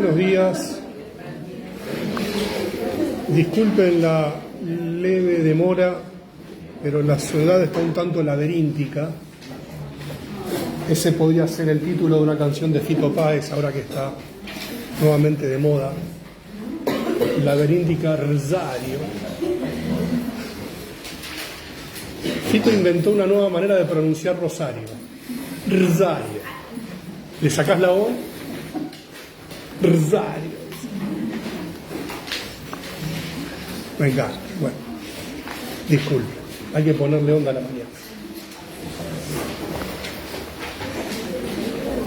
Buenos días. Disculpen la leve demora, pero la ciudad está un tanto laberíntica. Ese podría ser el título de una canción de Fito Páez, ahora que está nuevamente de moda. Laberíntica Rosario. Fito inventó una nueva manera de pronunciar Rosario. Rosario. Le sacás la O. Rosario. Venga, bueno. Disculpe, hay que ponerle onda a la mañana.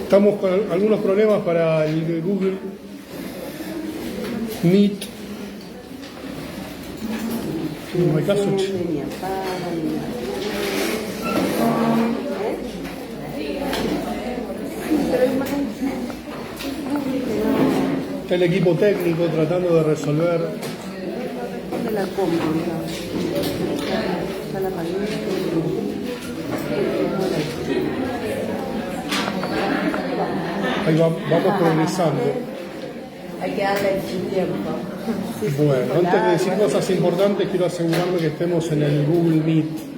Estamos con algunos problemas para el Google Meet. No hay caso. Está el equipo técnico tratando de resolver. Ahí vamos progresando. Hay que darle el tiempo. Bueno, antes de decir cosas importantes, quiero asegurarme que estemos en el Google Meet.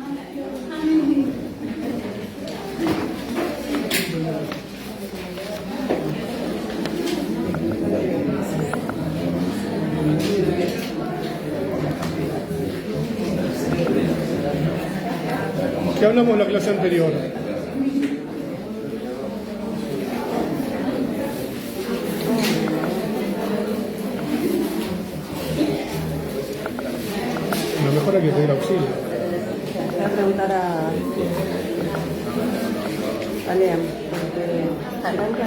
¿Qué hablamos en la clase anterior? Lo mejor hay que pedir auxilio. Voy a preguntar a Leam, porque arranca.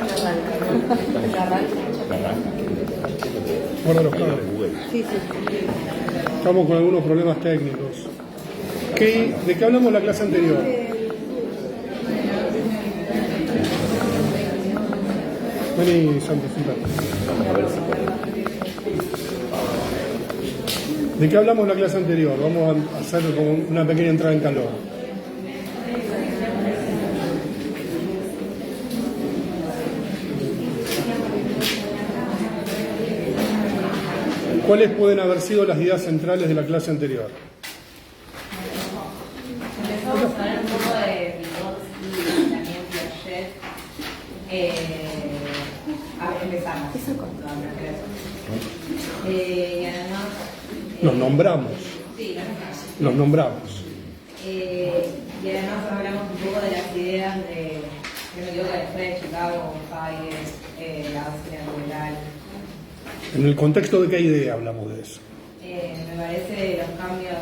Guarda los cables. Sí. Estamos con algunos problemas técnicos. ¿De qué hablamos en la clase anterior? Vení, Santos, ¿de qué hablamos en la clase anterior? Vamos a hacer como una pequeña entrada en calor. ¿Cuáles pueden haber sido las ideas centrales de la clase anterior? Empezamos a hablar un poco de Vygotsky, también Piaget. Empezamos. Y además... Los nombramos. Sí, los nombramos. Y además hablamos un poco de las ideas de, yo me equivoco, de la escuela de Chicago, Hayek, la base neoliberal. ¿En el contexto de qué idea hablamos de eso? Me parece los cambios...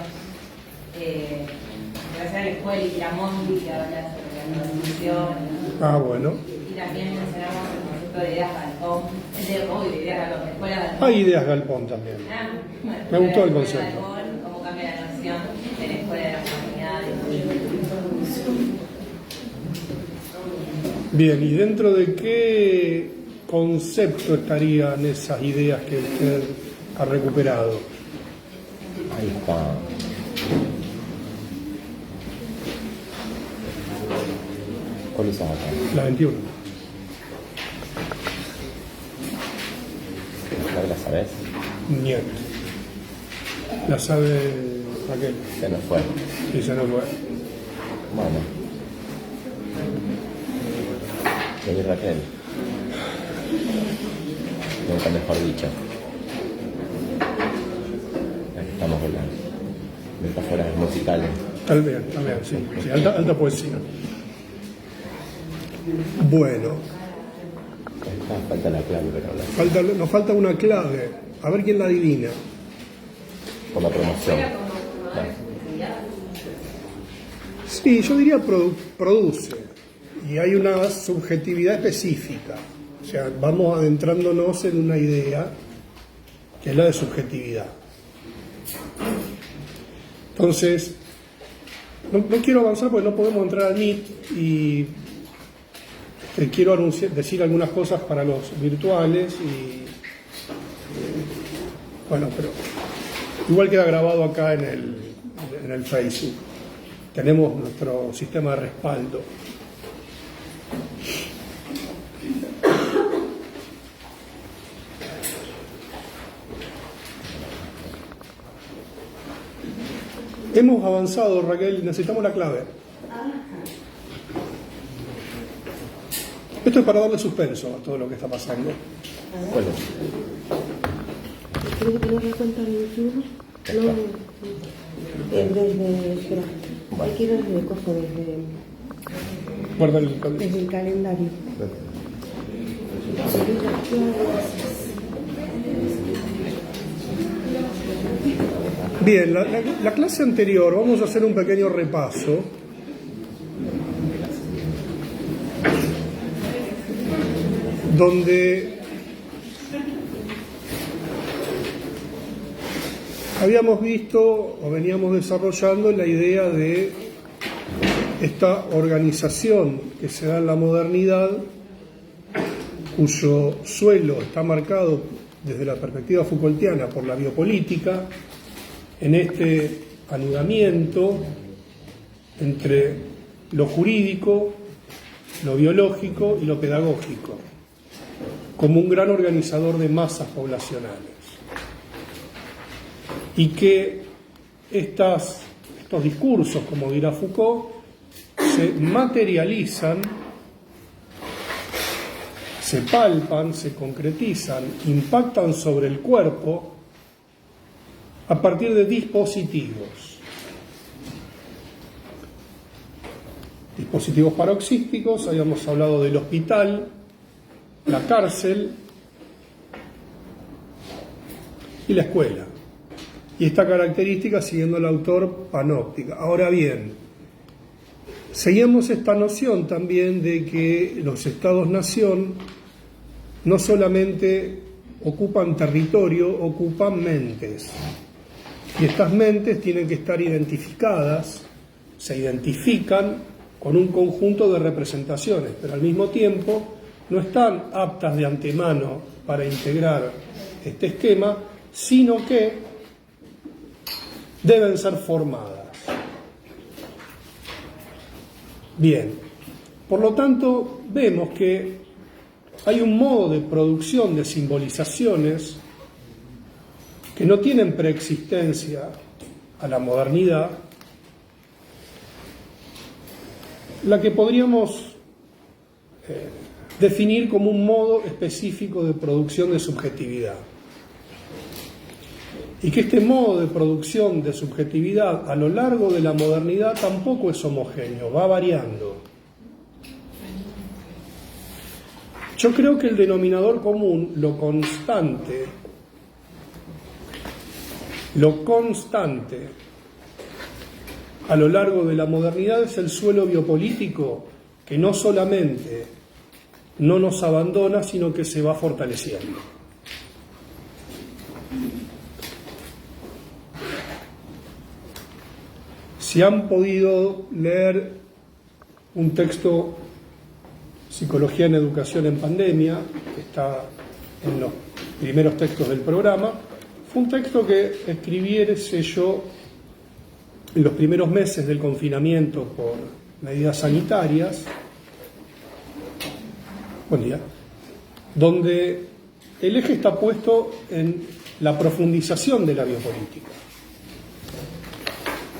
la escuela y la Monti, que habla sobre la transición. Ah, bueno. Y también mencionamos el concepto de ideas Galpón. De ideas Galpón, de escuela Galpón. Hay ideas Galpón también. Bueno, me gustó el concepto. concepto. Cómo cambia la noción de la escuela de la humanidad. Bien, ¿y dentro de qué concepto estarían esas ideas que usted ha recuperado? Ahí está. ¿Cuál usamos acá? La 21. ¿La sabes? Niet. La sabe Raquel. Se nos fue. Y se nos fue. Bueno. Vení Raquel. Nunca mejor dicho. Aquí estamos con las metáforas musicales. También, sí. Sí, alta poesía. Bueno. Falta la clave para hablar. Nos falta una clave. A ver quién la adivina. Por la promoción. Bueno. Sí, yo diría produce. Y hay una subjetividad específica. O sea, vamos adentrándonos en una idea que es la de subjetividad. Entonces, no quiero avanzar porque no podemos entrar al Meet y quiero decir algunas cosas para los virtuales y bueno, pero igual queda grabado acá en el Facebook. Tenemos nuestro sistema de respaldo. Hemos avanzado, Raquel, necesitamos la clave. Esto es para darle suspenso a todo lo que está pasando. ¿Cuál es? ¿Tienes que tener la cuenta de YouTube? No, desde... Espera, hay que ir desde cojo, Guarda el desde el calendario. Bien, la clase anterior, vamos a hacer un pequeño repaso. Donde habíamos visto o veníamos desarrollando la idea de esta organización que se da en la modernidad, cuyo suelo está marcado desde la perspectiva Foucaultiana por la biopolítica, en este anudamiento entre lo jurídico, lo biológico y lo pedagógico, como un gran organizador de masas poblacionales. Y que estos discursos, como dirá Foucault, se materializan, se palpan, se concretizan, impactan sobre el cuerpo a partir de dispositivos. Dispositivos paroxísticos, habíamos hablado del hospital, la cárcel y la escuela. Y esta característica siguiendo el autor panóptica. Ahora bien, seguimos esta noción también de que los estados-nación no solamente ocupan territorio, ocupan mentes. Y estas mentes tienen que estar identificadas, se identifican con un conjunto de representaciones, pero al mismo tiempo no están aptas de antemano para integrar este esquema, sino que deben ser formadas. Bien, por lo tanto, vemos que hay un modo de producción de simbolizaciones que no tienen preexistencia a la modernidad, la que podríamos definir como un modo específico de producción de subjetividad. Y que este modo de producción de subjetividad a lo largo de la modernidad tampoco es homogéneo, va variando. Yo creo que el denominador común, lo constante a lo largo de la modernidad es el suelo biopolítico que no solamente no nos abandona, sino que se va fortaleciendo. Si han podido leer un texto, Psicología en Educación en Pandemia, que está en los primeros textos del programa, fue un texto que escribiese yo en los primeros meses del confinamiento por medidas sanitarias, buen día, donde el eje está puesto en la profundización de la biopolítica.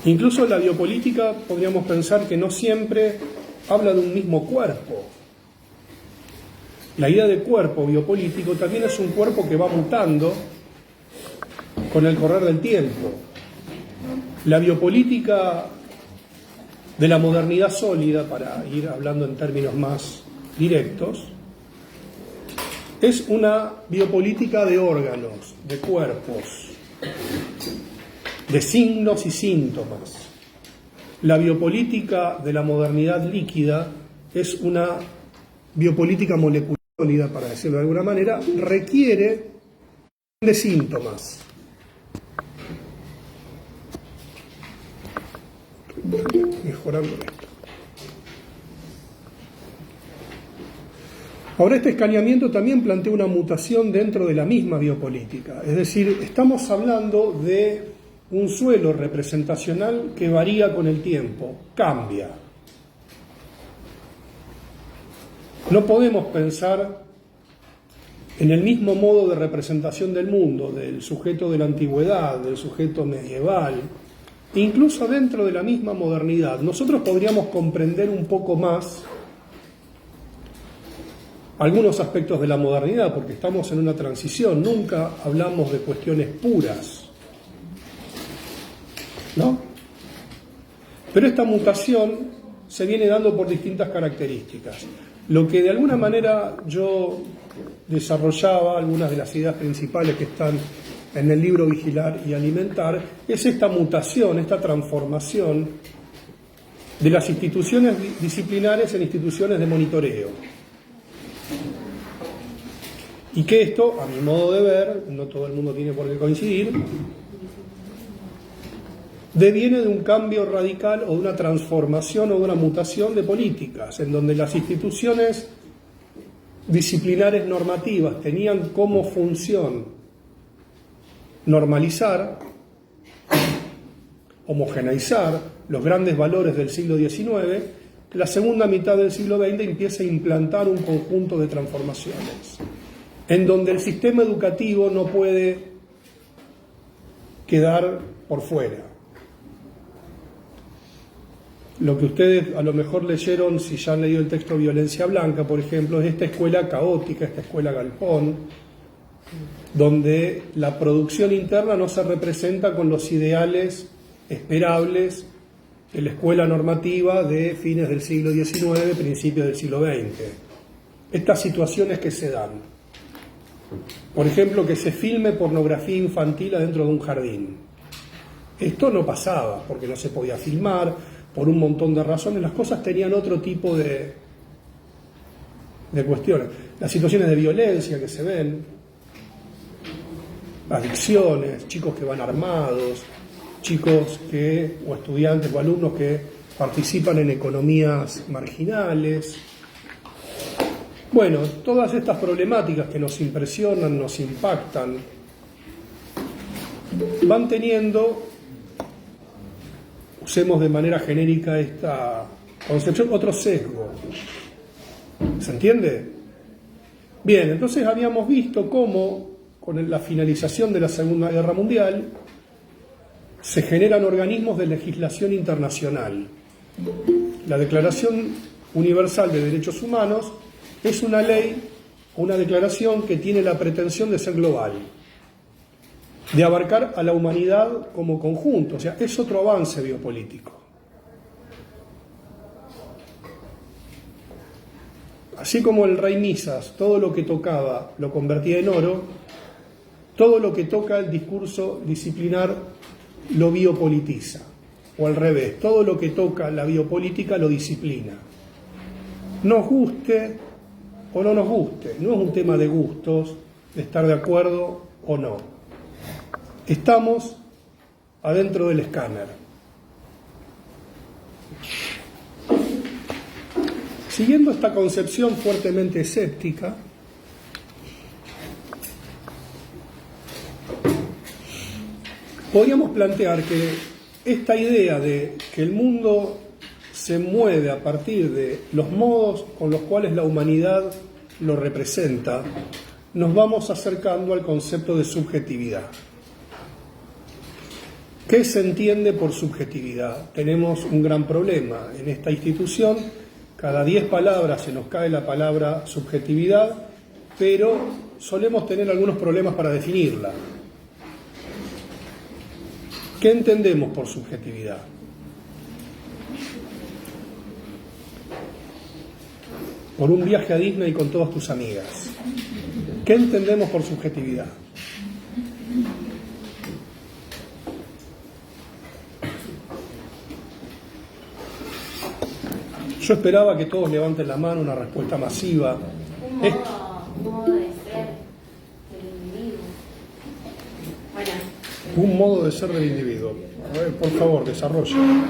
Incluso la biopolítica podríamos pensar que no siempre habla de un mismo cuerpo. La idea de cuerpo biopolítico también es un cuerpo que va mutando con el correr del tiempo. La biopolítica de la modernidad sólida, para ir hablando en términos más directos, es una biopolítica de órganos, de cuerpos, de signos y síntomas. La biopolítica de la modernidad líquida es una biopolítica molecular sólida, para decirlo de alguna manera, requiere de síntomas. Mejorando esto. Ahora, este escaneamiento también plantea una mutación dentro de la misma biopolítica. Es decir, estamos hablando de un suelo representacional que varía con el tiempo, cambia. No podemos pensar en el mismo modo de representación del mundo, del sujeto de la antigüedad, del sujeto medieval, incluso dentro de la misma modernidad, nosotros podríamos comprender un poco más algunos aspectos de la modernidad, porque estamos en una transición, nunca hablamos de cuestiones puras, ¿no? Pero esta mutación se viene dando por distintas características. Lo que de alguna manera yo desarrollaba, algunas de las ideas principales que están en el libro Vigilar y Alimentar, es esta mutación, esta transformación de las instituciones disciplinares en instituciones de monitoreo. Y que esto, a mi modo de ver, no todo el mundo tiene por qué coincidir, deviene de un cambio radical o de una transformación o de una mutación de políticas, en donde las instituciones disciplinares normativas tenían como función normalizar, homogeneizar los grandes valores del siglo XIX, la segunda mitad del siglo XX empieza a implantar un conjunto de transformaciones, en donde el sistema educativo no puede quedar por fuera. Lo que ustedes a lo mejor leyeron, si ya han leído el texto Violencia Blanca, por ejemplo, es esta escuela caótica, esta escuela galpón, donde la producción interna no se representa con los ideales esperables de la escuela normativa de fines del siglo XIX, principios del siglo XX. Estas situaciones que se dan. Por ejemplo, que se filme pornografía infantil adentro de un jardín. Esto no pasaba, porque no se podía filmar, por un montón de razones. Las cosas tenían otro tipo de cuestiones. Las situaciones de violencia que se ven, adicciones, chicos que van armados, chicos que, o estudiantes o alumnos que participan en economías marginales. Bueno, todas estas problemáticas que nos impresionan, nos impactan, van teniendo, usemos de manera genérica esta concepción, otro sesgo. ¿Se entiende? Bien, entonces habíamos visto cómo, con la finalización de la Segunda Guerra Mundial, se generan organismos de legislación internacional. La Declaración Universal de Derechos Humanos es una ley, una declaración que tiene la pretensión de ser global, de abarcar a la humanidad como conjunto, o sea, es otro avance biopolítico. Así como el rey Misas, todo lo que tocaba lo convertía en oro, todo lo que toca el discurso disciplinar lo biopolitiza, o al revés, todo lo que toca la biopolítica lo disciplina. Nos guste o no nos guste, no es un tema de gustos, de estar de acuerdo o no. Estamos adentro del escáner. Siguiendo esta concepción fuertemente escéptica, podríamos plantear que esta idea de que el mundo se mueve a partir de los modos con los cuales la humanidad lo representa, nos vamos acercando al concepto de subjetividad. ¿Qué se entiende por subjetividad? Tenemos un gran problema en esta institución. Cada 10 palabras se nos cae la palabra subjetividad, pero solemos tener algunos problemas para definirla. ¿Qué entendemos por subjetividad? Por un viaje a Disney con todas tus amigas. ¿Qué entendemos por subjetividad? Yo esperaba que todos levanten la mano, una respuesta masiva. Un modo de ser del individuo. Bueno. Un modo de ser del individuo. A ver, por favor, desarrolla. No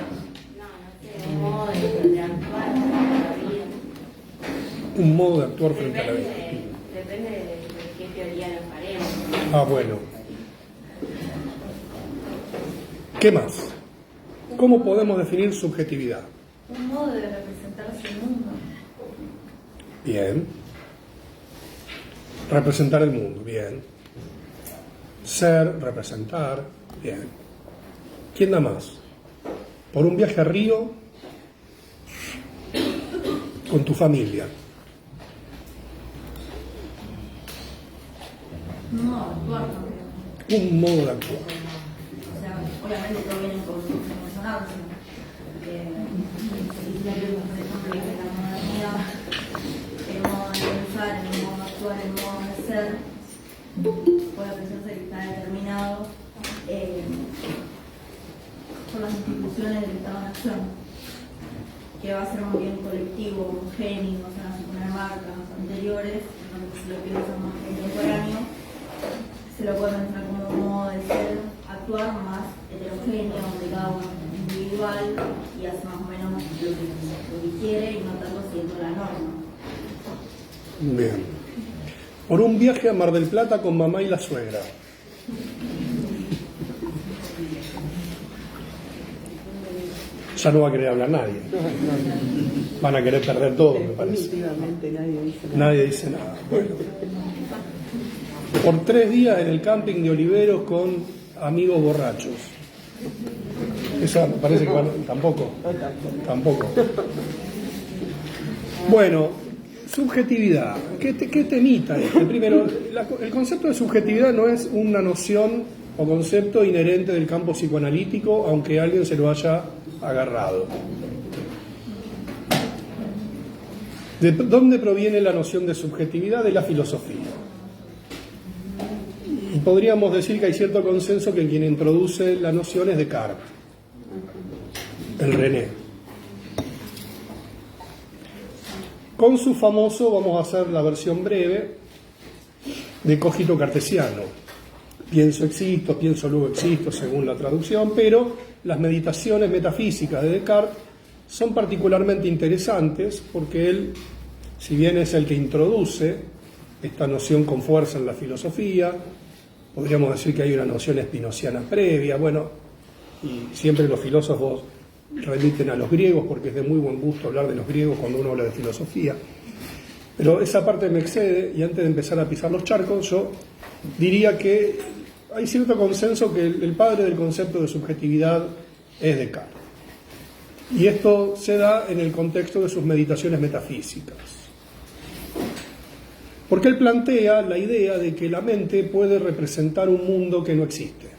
sé, un modo de actuar frente a la vida. Un modo de actuar frente a la vida. Depende de qué teoría nos paremos. Ah, bueno. ¿Qué más? ¿Cómo podemos definir subjetividad? Un modo de representarse el mundo. Bien. Representar el mundo, bien. Ser, representar, bien. ¿Quién da más? por un viaje a Río con tu familia. No, actuar también. Un modo de actuar. O sea, obviamente todo viene con resonancia. Por ejemplo, en la modernidad, el modo de pensar, el modo de actuar, el modo de ser, puede pensarse que está determinado por las instituciones del Estado de Acción, que va a ser más bien colectivo, homogéneo, o sea, suponer marcas anteriores, donde se lo piensa más contemporáneo, se lo puede pensar como un modo de ser, actuar más heterogéneo, donde cada uno es individual y hace más o menos lo que quiere y no tanto siguiendo la norma. Bien. Por un viaje a Mar del Plata con mamá y la suegra. Ya no va a querer hablar nadie. Van a querer perder todo, me parece. Nadie dice nada. Bueno. Por 3 días en el camping de Oliveros con amigos borrachos. Esa me parece que tampoco. Bueno, subjetividad. ¿Qué temita este? Primero, el concepto de subjetividad no es una noción o concepto inherente del campo psicoanalítico, aunque alguien se lo haya agarrado. ¿De dónde proviene la noción de subjetividad? De la filosofía. Y podríamos decir que hay cierto consenso que quien introduce la noción es Descartes, el René. Con su famoso, vamos a hacer la versión breve, de cogito cartesiano. Pienso, existo, pienso, luego existo, según la traducción, pero las meditaciones metafísicas de Descartes son particularmente interesantes porque él, si bien es el que introduce esta noción con fuerza en la filosofía, podríamos decir que hay una noción espinociana previa, bueno, y siempre los filósofos remiten a los griegos porque es de muy buen gusto hablar de los griegos cuando uno habla de filosofía, pero esa parte me excede y antes de empezar a pisar los charcos yo diría que hay cierto consenso que el padre del concepto de subjetividad es Descartes, y esto se da en el contexto de sus meditaciones metafísicas, porque él plantea la idea de que la mente puede representar un mundo que no existe.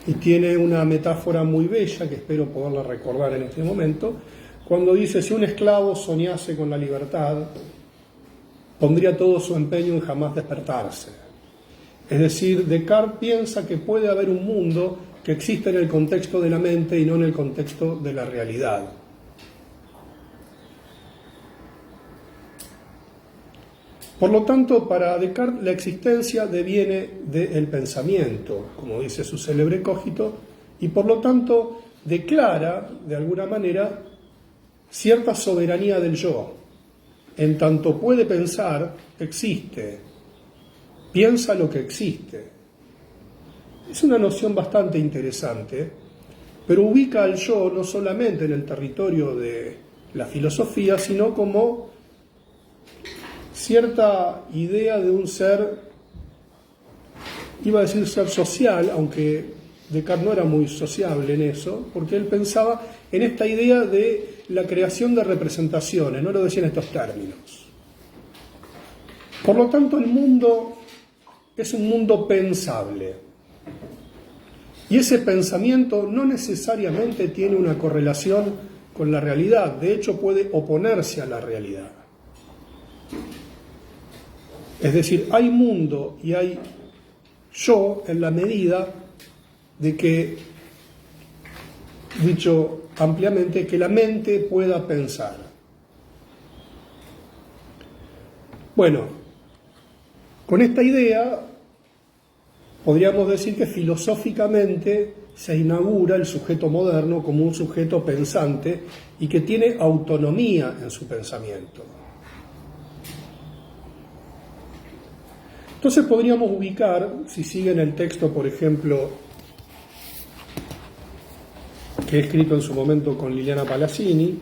Y tiene una metáfora muy bella, que espero poderla recordar en este momento, cuando dice: si un esclavo soñase con la libertad, pondría todo su empeño en jamás despertarse. Es decir, Descartes piensa que puede haber un mundo que existe en el contexto de la mente y no en el contexto de la realidad. Por lo tanto, para Descartes la existencia deviene del pensamiento, como dice su célebre cogito, y por lo tanto declara, de alguna manera, cierta soberanía del yo. En tanto puede pensar, existe, piensa lo que existe. Es una noción bastante interesante, pero ubica al yo no solamente en el territorio de la filosofía, sino como cierta idea de un ser, iba a decir ser social, aunque Descartes no era muy sociable en eso, porque él pensaba en esta idea de la creación de representaciones, no lo decía en estos términos. Por lo tanto, el mundo es un mundo pensable, y ese pensamiento no necesariamente tiene una correlación con la realidad, de hecho puede oponerse a la realidad. Es decir, hay mundo y hay yo en la medida de que, dicho ampliamente, que la mente pueda pensar. Bueno, con esta idea podríamos decir que filosóficamente se inaugura el sujeto moderno como un sujeto pensante y que tiene autonomía en su pensamiento. Entonces podríamos ubicar, si siguen el texto, por ejemplo, que he escrito en su momento con Liliana Palazzini,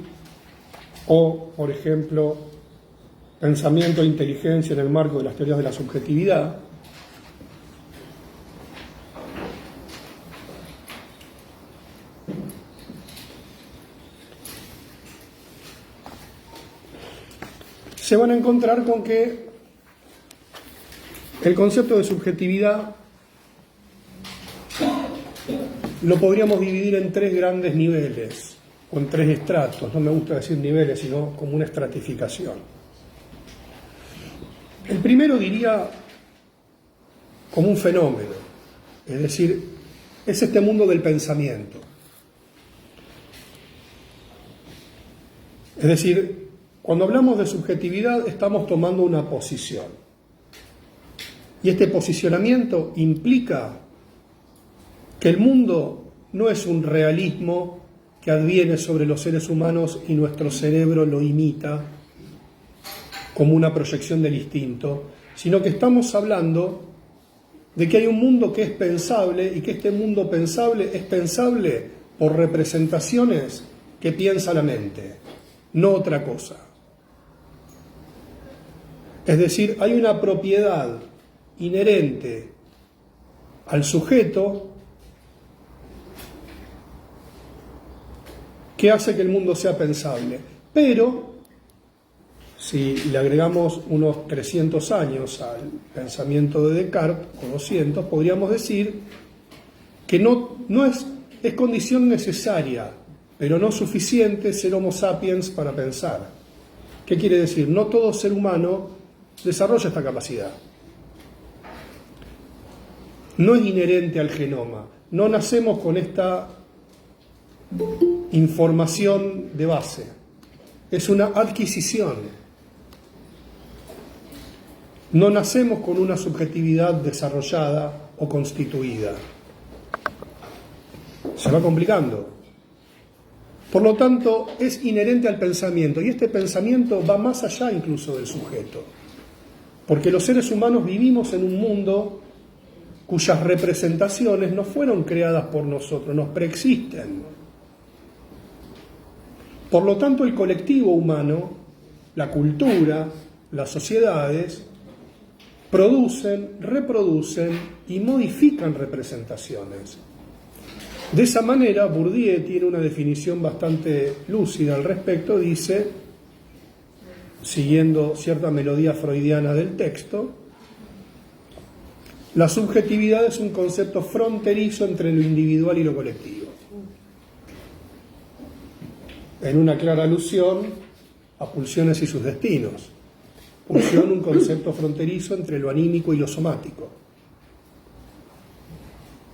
o, por ejemplo, pensamiento e inteligencia en el marco de las teorías de la subjetividad, se van a encontrar con que el concepto de subjetividad lo podríamos dividir en 3 grandes niveles, o en 3 estratos. No me gusta decir niveles, sino como una estratificación. El primero diría como un fenómeno, es decir, es este mundo del pensamiento. Es decir, cuando hablamos de subjetividad estamos tomando una posición. Y este posicionamiento implica que el mundo no es un realismo que adviene sobre los seres humanos y nuestro cerebro lo imita como una proyección del instinto, sino que estamos hablando de que hay un mundo que es pensable y que este mundo pensable es pensable por representaciones que piensa la mente, no otra cosa. Es decir, hay una propiedad inherente al sujeto que hace que el mundo sea pensable. Pero, si le agregamos unos 300 años al pensamiento de Descartes, o 200, podríamos decir que no es condición necesaria, pero no suficiente ser Homo sapiens para pensar. ¿Qué quiere decir? No todo ser humano desarrolla esta capacidad. No es inherente al genoma. No nacemos con esta información de base. Es una adquisición. No nacemos con una subjetividad desarrollada o constituida. Se va complicando. Por lo tanto, es inherente al pensamiento, y este pensamiento va más allá incluso del sujeto. Porque los seres humanos vivimos en un mundo cuyas representaciones no fueron creadas por nosotros, nos preexisten. Por lo tanto, el colectivo humano, la cultura, las sociedades, producen, reproducen y modifican representaciones. De esa manera, Bourdieu tiene una definición bastante lúcida al respecto. Dice, siguiendo cierta melodía freudiana del texto, la subjetividad es un concepto fronterizo entre lo individual y lo colectivo, en una clara alusión a Pulsiones y sus destinos. Pulsión, un concepto fronterizo entre lo anímico y lo somático.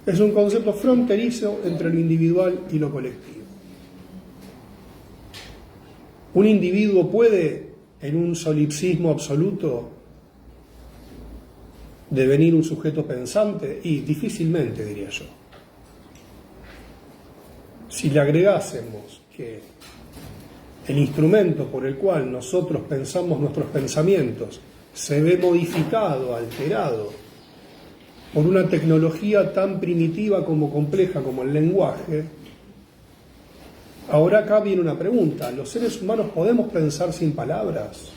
Es un concepto fronterizo entre lo individual y lo colectivo. Un individuo puede, en un solipsismo absoluto, devenir un sujeto pensante, y difícilmente, diría yo. Si le agregásemos que el instrumento por el cual nosotros pensamos nuestros pensamientos se ve modificado, alterado, por una tecnología tan primitiva como compleja como el lenguaje, ahora acá viene una pregunta: ¿los seres humanos podemos pensar sin palabras?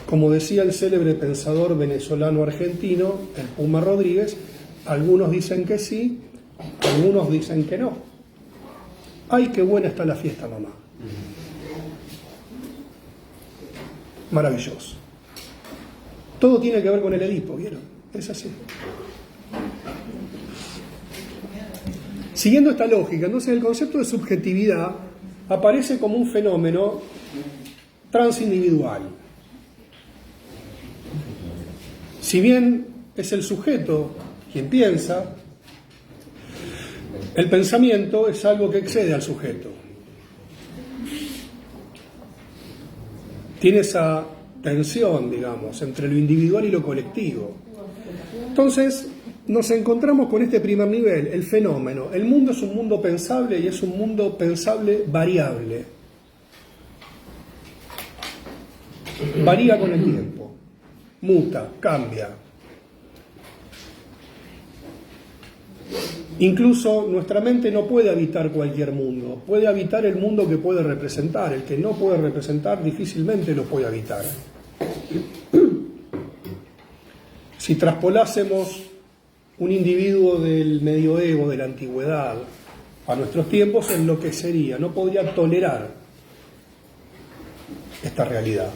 Como decía el célebre pensador venezolano-argentino, el Puma Rodríguez, algunos dicen que sí, algunos dicen que no. ¡Ay, qué buena está la fiesta, mamá! Maravilloso. Todo tiene que ver con el Edipo, ¿vieron? Es así. Siguiendo esta lógica, entonces el concepto de subjetividad aparece como un fenómeno transindividual. Si bien es el sujeto quien piensa, el pensamiento es algo que excede al sujeto. Tiene esa tensión, digamos, entre lo individual y lo colectivo. Entonces, nos encontramos con este primer nivel, el fenómeno. El mundo es un mundo pensable y es un mundo pensable variable. Varía con el tiempo, muta, cambia. Incluso nuestra mente no puede habitar cualquier mundo, puede habitar el mundo que puede representar, el que no puede representar difícilmente lo puede habitar. Si traspolásemos un individuo del medioevo, de la antigüedad, a nuestros tiempos, enloquecería, no podría tolerar esta realidad.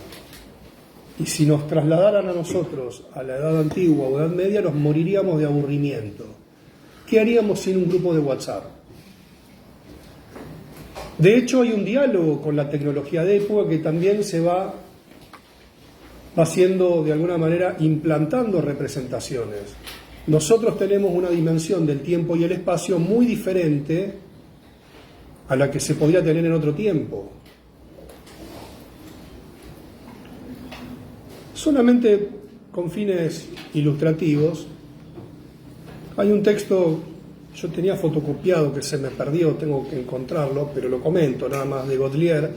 Y si nos trasladaran a nosotros a la edad antigua o edad media, nos moriríamos de aburrimiento. ¿Qué haríamos sin un grupo de WhatsApp? De hecho, hay un diálogo con la tecnología de época que también se va haciendo, de alguna manera, implantando representaciones. Nosotros tenemos una dimensión del tiempo y el espacio muy diferente a la que se podría tener en otro tiempo. Solamente con fines ilustrativos, hay un texto, yo tenía fotocopiado que se me perdió, tengo que encontrarlo, pero lo comento nada más, de Baudelaire,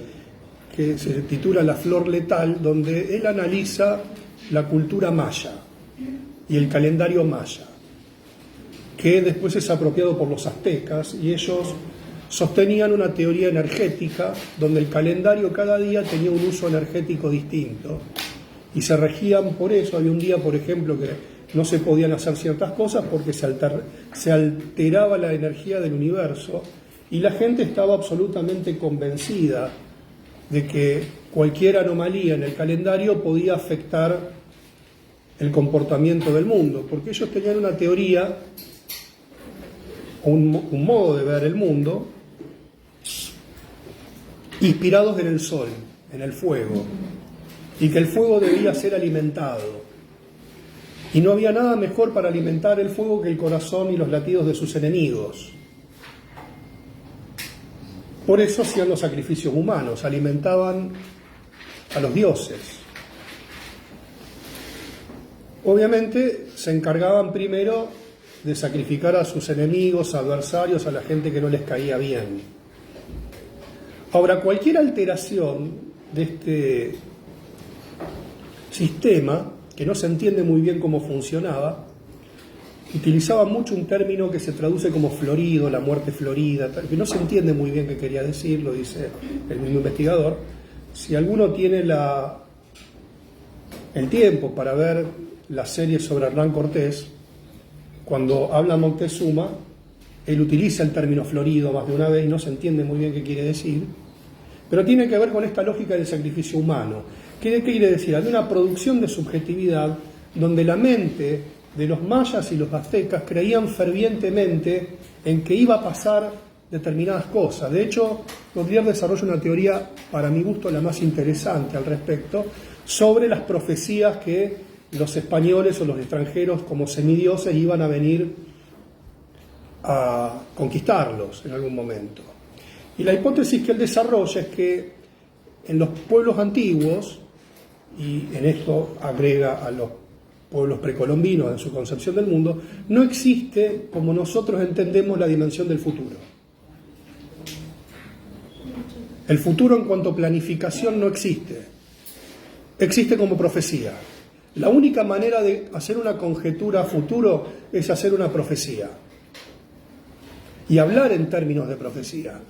que se titula La flor letal, donde él analiza la cultura maya y el calendario maya, que después es apropiado por los aztecas, y ellos sostenían una teoría energética donde el calendario cada día tenía un uso energético distinto y se regían por eso. Había un día, por ejemplo, que no se podían hacer ciertas cosas porque se alteraba la energía del universo, y la gente estaba absolutamente convencida de que cualquier anomalía en el calendario podía afectar el comportamiento del mundo, porque ellos tenían una teoría, un modo de ver el mundo, inspirados en el sol, en el fuego, y que el fuego debía ser alimentado. Y no había nada mejor para alimentar el fuego que el corazón y los latidos de sus enemigos. Por eso hacían los sacrificios humanos, alimentaban a los dioses. Obviamente se encargaban primero de sacrificar a sus enemigos, adversarios, a la gente que no les caía bien. Ahora, cualquier alteración de este sistema, que no se entiende muy bien cómo funcionaba, utilizaba mucho un término que se traduce como florido, la muerte florida, que no se entiende muy bien qué quería decir, lo dice el mismo investigador. Si alguno tiene el tiempo para ver la serie sobre Hernán Cortés, cuando habla Moctezuma, él utiliza el término florido más de una vez y no se entiende muy bien qué quiere decir, pero tiene que ver con esta lógica del sacrificio humano. ¿Qué quiere decir? Hay una producción de subjetividad donde la mente de los mayas y los aztecas creían fervientemente en que iba a pasar determinadas cosas. De hecho, Baudelaire desarrolla una teoría, para mi gusto, la más interesante al respecto, sobre las profecías que los españoles o los extranjeros como semidioses iban a venir a conquistarlos en algún momento. Y la hipótesis que él desarrolla es que en los pueblos antiguos, y en esto agrega a los pueblos precolombinos en su concepción del mundo, no existe, como nosotros entendemos, la dimensión del futuro. El futuro en cuanto a planificación no existe. Existe como profecía. La única manera de hacer una conjetura a futuro es hacer una profecía y hablar en términos de profecía.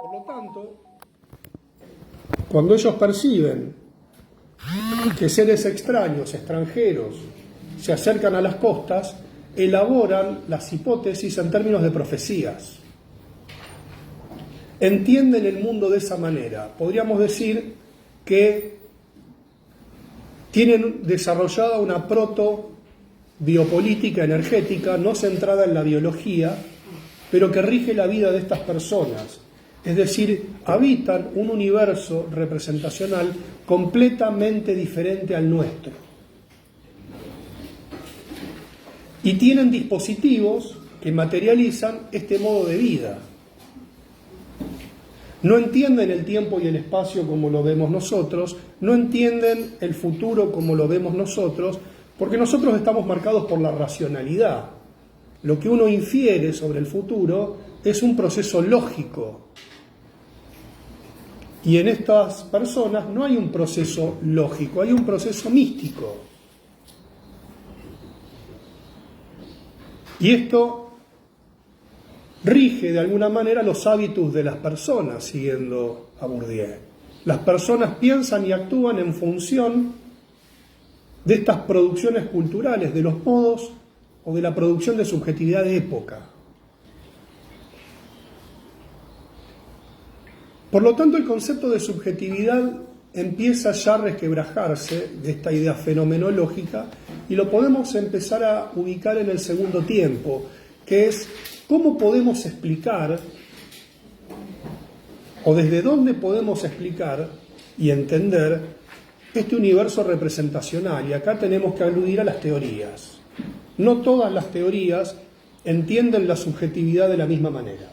Por lo tanto, cuando ellos perciben que seres extraños, extranjeros, se acercan a las costas, elaboran las hipótesis en términos de profecías. Entienden el mundo de esa manera. Podríamos decir que tienen desarrollada una proto-biopolítica energética no centrada en la biología, pero que rige la vida de estas personas. Es decir, habitan un universo representacional completamente diferente al nuestro. Y tienen dispositivos que materializan este modo de vida. No entienden el tiempo y el espacio como lo vemos nosotros, no entienden el futuro como lo vemos nosotros, porque nosotros estamos marcados por la racionalidad. Lo que uno infiere sobre el futuro es un proceso lógico. Y en estas personas no hay un proceso lógico, hay un proceso místico. Y esto rige de alguna manera los hábitos de las personas, siguiendo a Bourdieu. Las personas piensan y actúan en función de estas producciones culturales, de los modos o de la producción de subjetividad de época. Por lo tanto, el concepto de subjetividad empieza ya a resquebrajarse de esta idea fenomenológica y lo podemos empezar a ubicar en el segundo tiempo, que es cómo podemos explicar o desde dónde podemos explicar y entender este universo representacional. Y acá tenemos que aludir a las teorías. No todas las teorías entienden la subjetividad de la misma manera.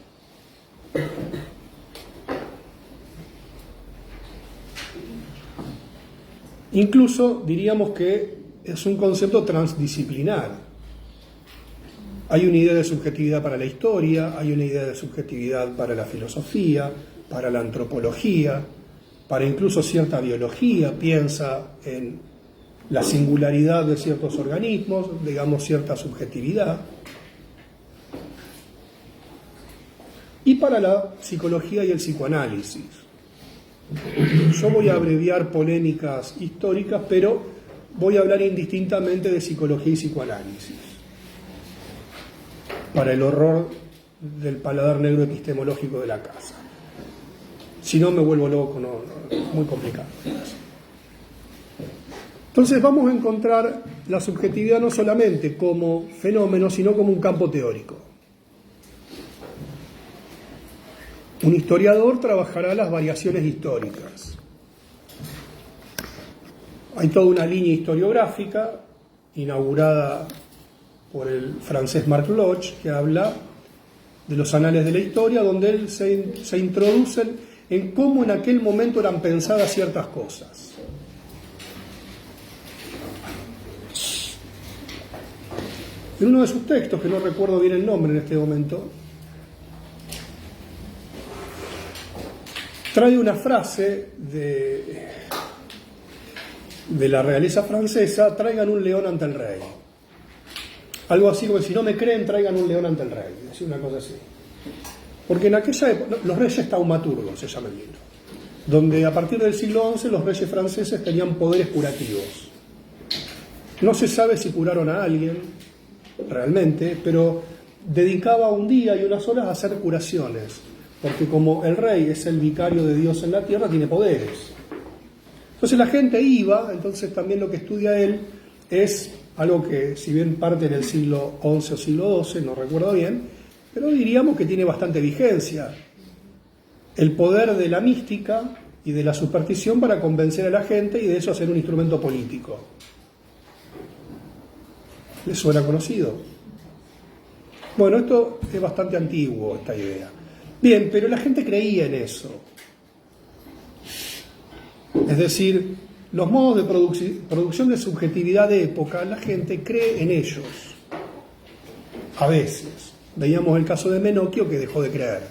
Incluso diríamos que es un concepto transdisciplinar. Hay una idea de subjetividad para la historia, hay una idea de subjetividad para la filosofía, para la antropología, para incluso cierta biología. Piensa en la singularidad de ciertos organismos, digamos cierta subjetividad. Y para la psicología y el psicoanálisis. Yo voy a abreviar polémicas históricas, pero voy a hablar indistintamente de psicología y psicoanálisis. Para el horror del paladar negro epistemológico de la casa. Si no, me vuelvo loco, es muy complicado. Entonces vamos a encontrar la subjetividad no solamente como fenómeno, sino como un campo teórico. Un historiador trabajará las variaciones históricas. Hay toda una línea historiográfica inaugurada por el francés Marc Bloch, que habla de los anales de la historia, donde él se introduce en cómo en aquel momento eran pensadas ciertas cosas. En uno de sus textos, que no recuerdo bien el nombre en este momento, trae una frase de la realeza francesa: traigan un león ante el rey. Algo así como: si no me creen, traigan un león ante el rey. Es una cosa así. Porque en aquella época, los reyes taumaturgos se llama el libro, donde a partir del siglo XI los reyes franceses tenían poderes curativos. No se sabe si curaron a alguien realmente, pero dedicaba un día y unas horas a hacer curaciones, porque como el rey es el vicario de Dios en la tierra, tiene poderes. Entonces la gente iba. Entonces también lo que estudia él es algo que, si bien parte en el siglo XI o siglo XII, no recuerdo bien, pero diríamos que tiene bastante vigencia. El poder de la mística y de la superstición para convencer a la gente y de eso hacer un instrumento político. ¿Les suena conocido? Bueno, esto es bastante antiguo, esta idea. Bien, pero la gente creía en eso. Es decir, los modos de producción de subjetividad de época, la gente cree en ellos. A veces. Veíamos el caso de Menocchio, que dejó de creer.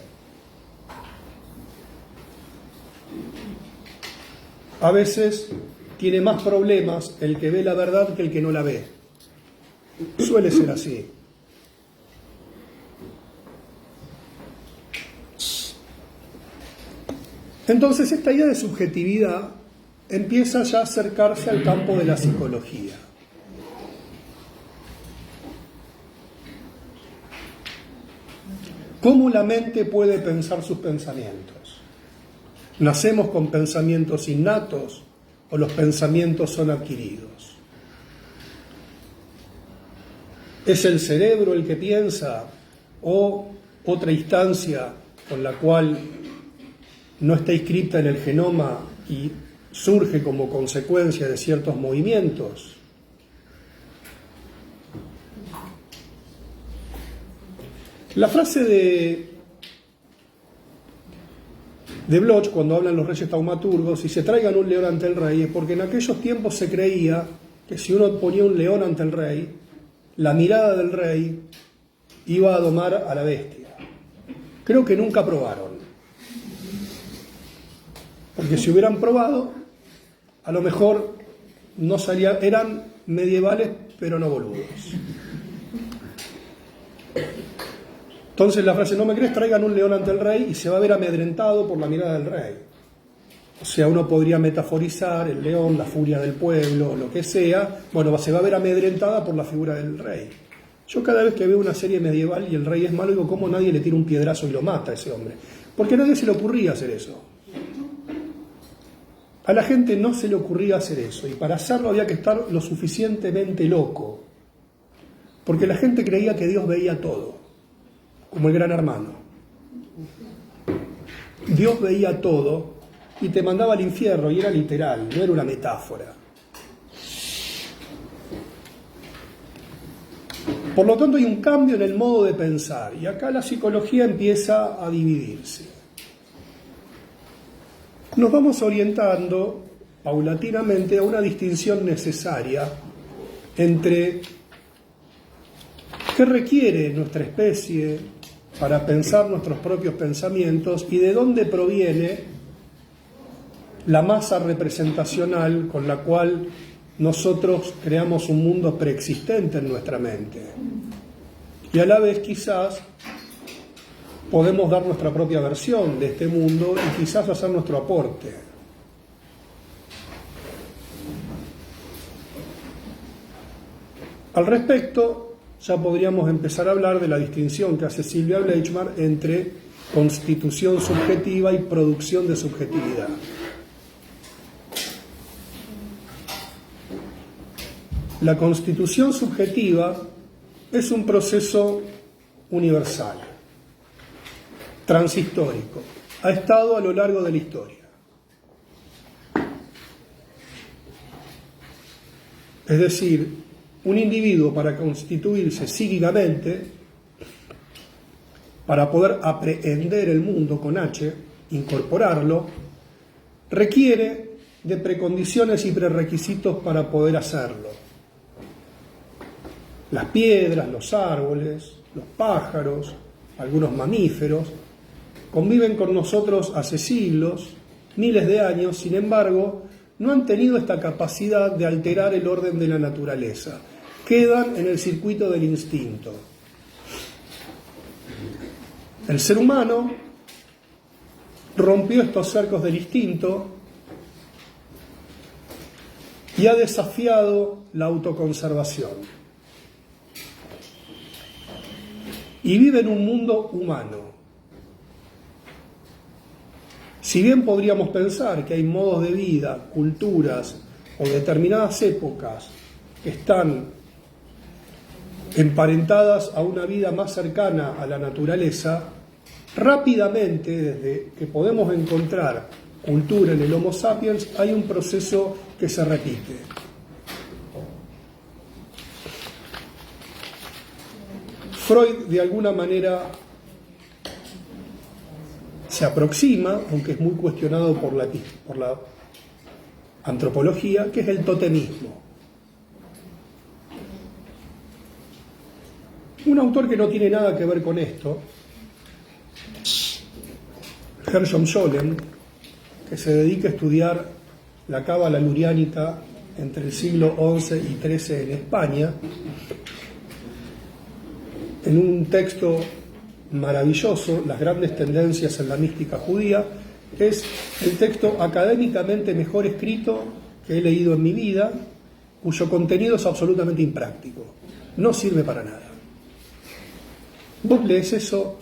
A veces tiene más problemas el que ve la verdad que el que no la ve. Suele ser así. Entonces esta idea de subjetividad empieza ya a acercarse al campo de la psicología. ¿Cómo la mente puede pensar sus pensamientos? ¿Nacemos con pensamientos innatos o los pensamientos son adquiridos? ¿Es el cerebro el que piensa o otra instancia con la cual no está inscrita en el genoma y surge como consecuencia de ciertos movimientos? La frase de Bloch, cuando hablan los reyes taumaturgos, si se traigan un león ante el rey, es porque en aquellos tiempos se creía que si uno ponía un león ante el rey, la mirada del rey iba a domar a la bestia. Creo que nunca probaron. Porque si hubieran probado, a lo mejor no salían, eran medievales, pero no boludos. Entonces la frase: no me crees, traigan un león ante el rey, y se va a ver amedrentado por la mirada del rey. O sea, uno podría metaforizar el león, la furia del pueblo, lo que sea. Bueno, se va a ver amedrentada por la figura del rey. Yo cada vez que veo una serie medieval y el rey es malo, digo: ¿cómo nadie le tira un piedrazo y lo mata a ese hombre? Porque a nadie se le ocurría hacer eso. A la gente no se le ocurría hacer eso, y para hacerlo había que estar lo suficientemente loco, porque la gente creía que Dios veía todo, como el Gran Hermano. Dios veía todo y te mandaba al infierno, y era literal, no era una metáfora. Por lo tanto, hay un cambio en el modo de pensar, y acá la psicología empieza a dividirse. Nos vamos orientando paulatinamente a una distinción necesaria entre qué requiere nuestra especie para pensar nuestros propios pensamientos y de dónde proviene la masa representacional con la cual nosotros creamos un mundo preexistente en nuestra mente. Y a la vez quizás podemos dar nuestra propia versión de este mundo y quizás hacer nuestro aporte. Al respecto, ya podríamos empezar a hablar de la distinción que hace Silvia Bleichmar entre constitución subjetiva y producción de subjetividad. La constitución subjetiva es un proceso universal, transhistórico, ha estado a lo largo de la historia. Es decir, un individuo para constituirse psíquicamente, para poder aprehender el mundo con H, incorporarlo, requiere de precondiciones y prerequisitos para poder hacerlo. Las piedras, los árboles, los pájaros, algunos mamíferos, conviven con nosotros hace siglos, miles de años, sin embargo, no han tenido esta capacidad de alterar el orden de la naturaleza. Quedan en el circuito del instinto. El ser humano rompió estos cercos del instinto y ha desafiado la autoconservación. Y vive en un mundo humano. Si bien podríamos pensar que hay modos de vida, culturas o determinadas épocas que están emparentadas a una vida más cercana a la naturaleza, rápidamente, desde que podemos encontrar cultura en el Homo sapiens, hay un proceso que se repite. Freud, de alguna manera, se aproxima, aunque es muy cuestionado por la antropología, que es el totemismo. Un autor que no tiene nada que ver con esto, Gershom Scholem, que se dedica a estudiar la cábala luriánica entre el siglo XI y XIII en España, en un texto maravilloso, Las grandes tendencias en la mística judía, es el texto académicamente mejor escrito que he leído en mi vida, cuyo contenido es absolutamente impráctico, no sirve para nada. Vos lees eso,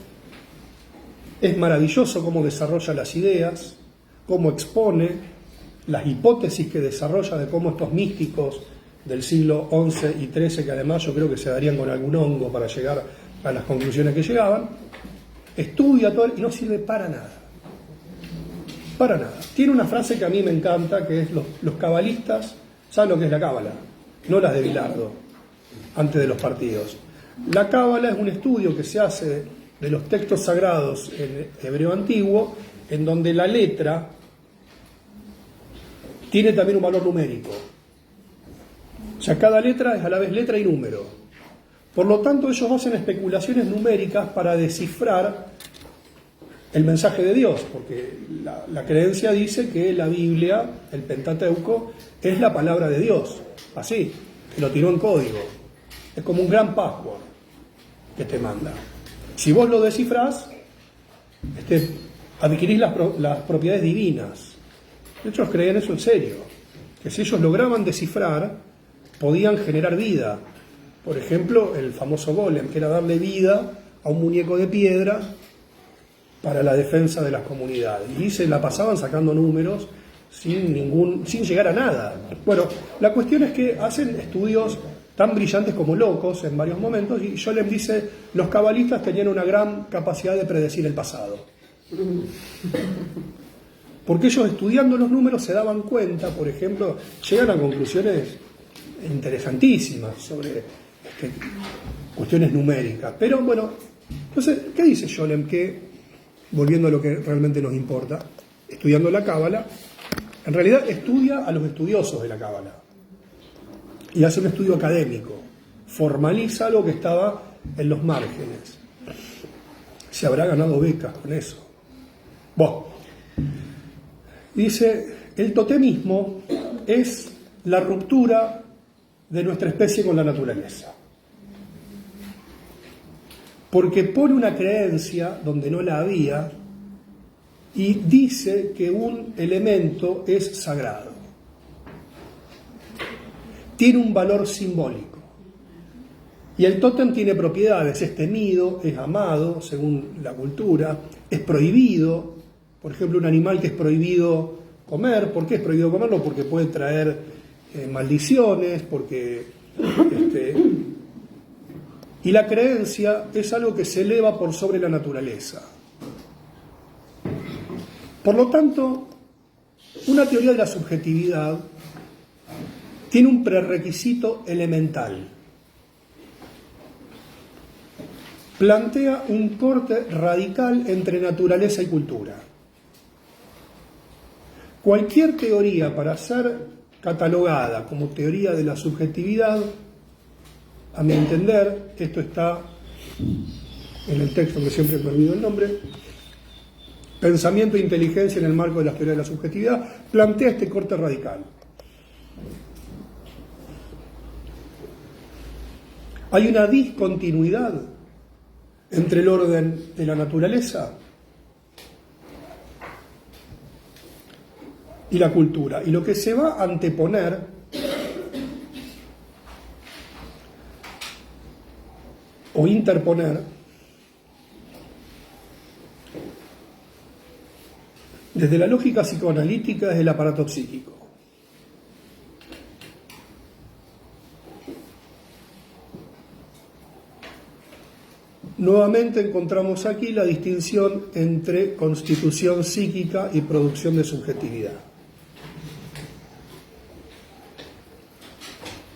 es maravilloso cómo desarrolla las ideas, cómo expone las hipótesis que desarrolla de cómo estos místicos del siglo XI y XIII, que además yo creo que se darían con algún hongo para llegar a las conclusiones que llegaban, estudia todo y no sirve para nada. Para nada. Tiene una frase que a mí me encanta, que es los cabalistas saben lo que es la cábala, no las de Bilardo, antes de los partidos. La cábala es un estudio que se hace de los textos sagrados en hebreo antiguo, en donde la letra tiene también un valor numérico. O sea, cada letra es a la vez letra y número. Por lo tanto, ellos hacen especulaciones numéricas para descifrar el mensaje de Dios, porque la creencia dice que la Biblia, el Pentateuco, es la palabra de Dios. Así, que lo tiró en código. Es como un gran password que te manda. Si vos lo descifrás, adquirís las propiedades divinas. Ellos creían eso en serio, que si ellos lograban descifrar, podían generar vida. Por ejemplo, el famoso golem, que era darle vida a un muñeco de piedra para la defensa de las comunidades. Y se la pasaban sacando números sin llegar a nada. Bueno, la cuestión es que hacen estudios tan brillantes como locos en varios momentos, y Scholem dice, los cabalistas tenían una gran capacidad de predecir el pasado. Porque ellos, estudiando los números, se daban cuenta, por ejemplo, llegan a conclusiones interesantísimas sobre cuestiones numéricas. Pero bueno, entonces, ¿qué dice Scholem? Que, volviendo a lo que realmente nos importa, estudiando la Cábala, en realidad estudia a los estudiosos de la Cábala y hace un estudio académico, formaliza algo que estaba en los márgenes. Se habrá ganado becas con eso. Bueno, dice, el totemismo es la ruptura de nuestra especie con la naturaleza, porque pone una creencia donde no la había y dice que un elemento es sagrado, tiene un valor simbólico, y el tótem tiene propiedades, es temido, es amado según la cultura, es prohibido. Por ejemplo, un animal que es prohibido comer. ¿Por qué es prohibido comerlo? Porque puede traer maldiciones, porque y la creencia es algo que se eleva por sobre la naturaleza. Por lo tanto, una teoría de la subjetividad tiene un prerequisito elemental. Plantea un corte radical entre naturaleza y cultura. Cualquier teoría, para ser catalogada como teoría de la subjetividad, a mi entender, esto está en el texto que siempre me olvido el nombre, Pensamiento e inteligencia en el marco de la teoría de la subjetividad, plantea este corte radical. Hay una discontinuidad entre el orden de la naturaleza y la cultura, y lo que se va a anteponer o interponer desde la lógica psicoanalítica es el aparato psíquico. Nuevamente encontramos aquí la distinción entre constitución psíquica y producción de subjetividad.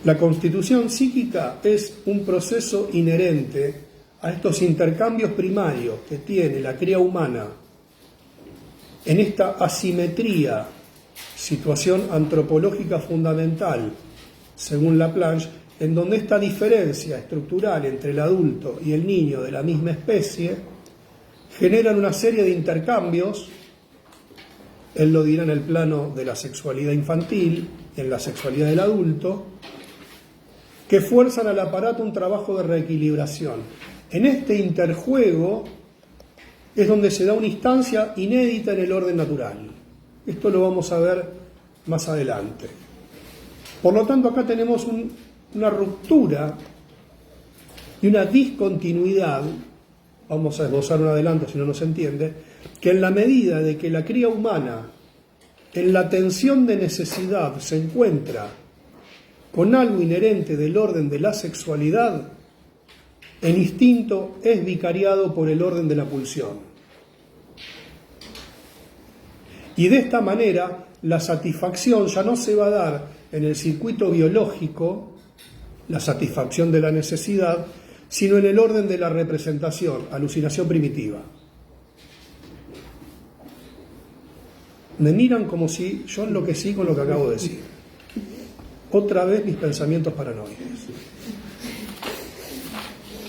La constitución psíquica es un proceso inherente a estos intercambios primarios que tiene la cría humana en esta asimetría, situación antropológica fundamental, según Laplanche, en donde esta diferencia estructural entre el adulto y el niño de la misma especie generan una serie de intercambios, él lo dirá en el plano de la sexualidad infantil, en la sexualidad del adulto, que fuerzan al aparato un trabajo de reequilibración. En este interjuego es donde se da una instancia inédita en el orden natural. Esto lo vamos a ver más adelante. Por lo tanto, acá tenemos una ruptura y una discontinuidad, vamos a esbozar un adelanto si no nos entiende, que en la medida de que la cría humana en la tensión de necesidad se encuentra con algo inherente del orden de la sexualidad, el instinto es vicariado por el orden de la pulsión. Y de esta manera la satisfacción ya no se va a dar en el circuito biológico, la satisfacción de la necesidad, sino en el orden de la representación, alucinación primitiva. Me miran como si yo enloquecí con lo que acabo de decir. Otra vez mis pensamientos paranoides.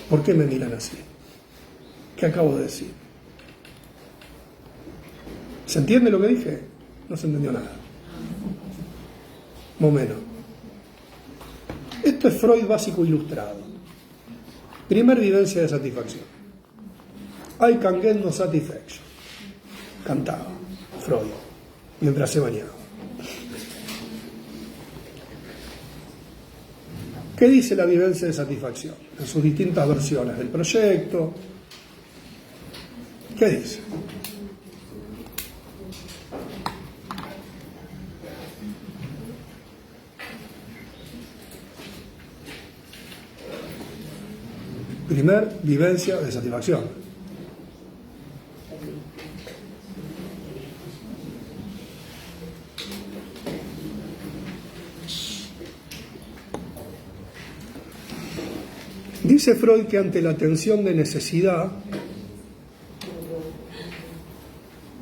¿Por qué me miran así? ¿Qué acabo de decir? ¿Se entiende lo que dije? No se entendió nada. Más o menos. Esto es Freud básico ilustrado. Primer vivencia de satisfacción. I can get no satisfaction. Cantaba Freud mientras se bañaba. ¿Qué dice la vivencia de satisfacción? En sus distintas versiones del proyecto. ¿Qué dice? Primer vivencia de satisfacción. Dice Freud que ante la tensión de necesidad,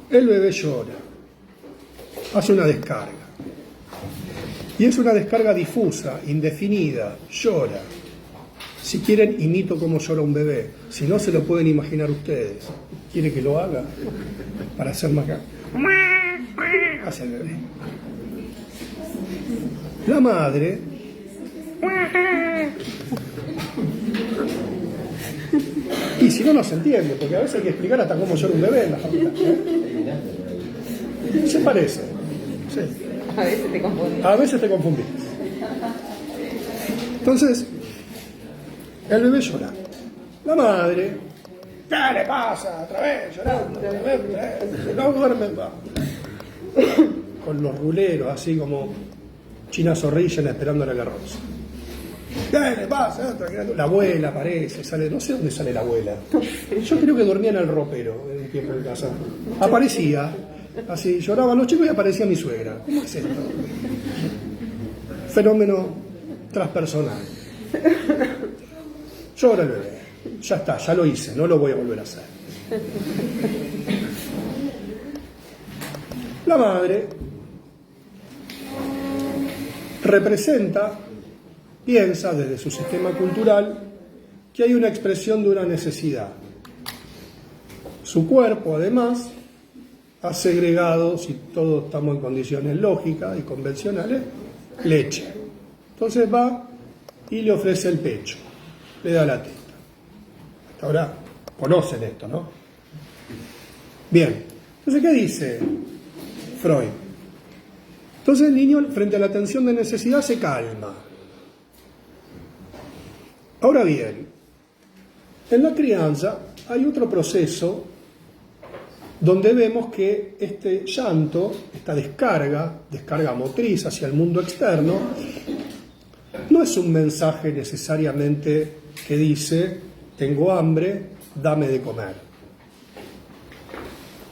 el bebé llora, hace una descarga. Y es una descarga difusa, indefinida, llora. Si quieren, imito cómo llora un bebé. Si no, se lo pueden imaginar ustedes. ¿Quiere que lo haga? Para hacer más... Hace el bebé. La madre... Y si no, no se entiende, porque a veces hay que explicar hasta cómo llora un bebé en la facultad. Se parece. Sí. A veces te confundes. A veces te confundís. Entonces, el bebé llora. La madre, ¿qué le pasa? Otra vez llorando, otra vez, no duerme. Con los ruleros, así como China Zorrilla esperando a la carroza. ¿Qué le pasa? La abuela aparece, sale, no sé dónde sale la abuela. Yo creo que dormía en el ropero en un tiempo en casa. Aparecía, así, lloraban los chicos y aparecía mi suegra. ¿Cómo es esto? Fenómeno transpersonal. Llora el bebé. Ya está, ya lo hice, no lo voy a volver a hacer. La madre representa, piensa desde su sistema cultural que hay una expresión de una necesidad. Su cuerpo, además, ha segregado, si todos estamos en condiciones lógicas y convencionales, leche. Entonces va y le ofrece el pecho, le da la teta. Hasta ahora conocen esto, ¿no? Bien, entonces, ¿qué dice Freud? Entonces el niño, frente a la tensión de necesidad, se calma. Ahora bien, en la crianza hay otro proceso donde vemos que este llanto, esta descarga motriz hacia el mundo externo, no es un mensaje necesariamente que dice, tengo hambre, dame de comer,